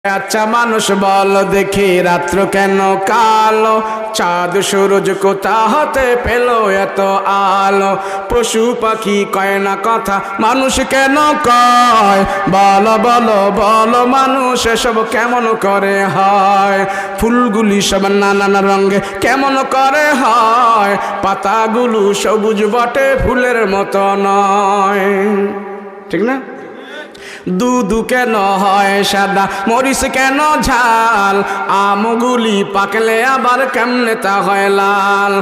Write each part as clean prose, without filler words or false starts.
আচ্ছা মানুষ বল দেখি রাত্র কেন কালো, চাঁদ সূরজ কোথা হতে পেল এত আলো, পশু পাখি কয় না কথা মানুষ কেন কয়, বলো বলো বলো মানুষ এসব কেমন করে হয়, ফুলগুলি সব নানান রঙে কেমন করে হয়, পাতাগুলো সবুজ বটে ফুলের মতো নয়, ঠিক না? দুধ কেন হয় সাদা, মরিচ কেন ঝাল, আমগুলি পাকলে আবার কেমনে তা হয় লাল,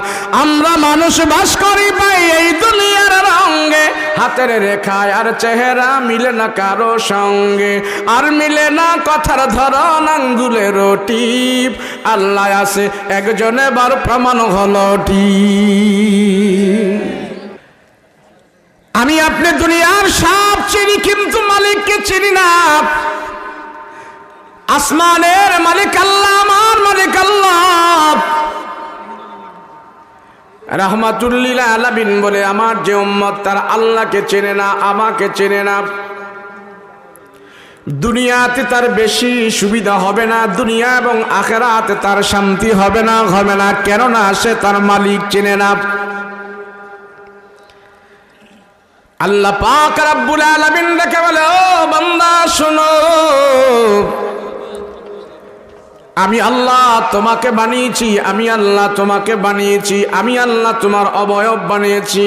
আমরা মানুষ বাস করি পাই এই দুনিয়ার রঙে, হাতের রেখায় আর চেহারা মিলে না কারো সঙ্গে, আর মিলে না কথার ধরন আঙ্গুলের টিপ, আল্লাহ আছে একজন এবার প্রমাণ হলো ঠিক। আমি আপনি দুনিয়ার সব চিনি কিন্তু মালিককে চিনি না। আসমানের মালিক আল্লাহ, আমার মালিক আল্লাহ। রাহমাতুল লিল আলামিন বলে আমার যে উম্মত তার আল্লাহকে চেনে না, আমাকে চেনে না, দুনিয়াতে তার বেশি সুবিধা হবে না, দুনিয়া এবং আখিরাতে তার শান্তি হবে না, কেননা সে তার মালিক চেনে না। আল্লাহ পাক রব্বুল আলামিন ডেকে বলে, ও বান্দা শোনো, আমি আল্লাহ তোমাকে বানিয়েছি, আমি আল্লাহ তোমাকে বানিয়েছি, আমি আল্লাহ তোমার অবয়ব বানিয়েছি,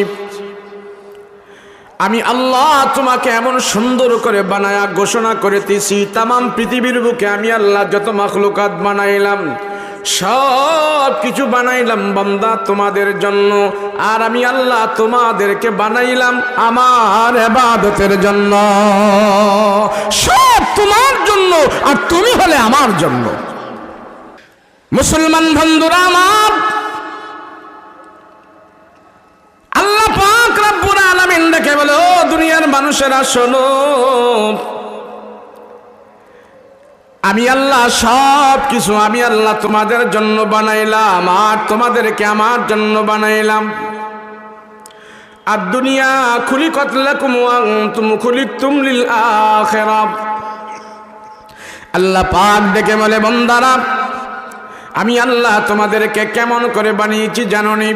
আমি আল্লাহ তোমাকে এমন সুন্দর করে বানায়া ঘোষণা করেতেছি, তামাম পৃথিবীর বুকে আমি আল্লাহ যত মাখলুকাত বানাইলাম সব কিছু বানাইলাম বান্দা তোমাদের জন্য, আর আমি আল্লাহ তোমাদেরকে বানাইলাম আমার ইবাদতের জন্য, সব তোমার জন্য আর তুমি হলে আমার জন্য। মুসলমান বন্ধুরা আমার, আল্লাহ পাক রব্বুল আলামিন ডেকে বলে, ও দুনিয়ার মানুষেরা শোনো, আমি আল্লাহ সব কিছু আমি আল্লাহ তোমাদের জন্য বানাইলাম, আর তোমাদেরকে আমার জন্য বানাইলাম। আর দুনিয়া খুলিকাত লাকুম ওয়া আনতুম খুলিকতুম লিল আখিরাহ। আল্লাহ পাক ডেকে বলে, বান্দারা আমি আল্লাহ তোমাদেরকে কেমন করে বানিয়েছি জানো নি?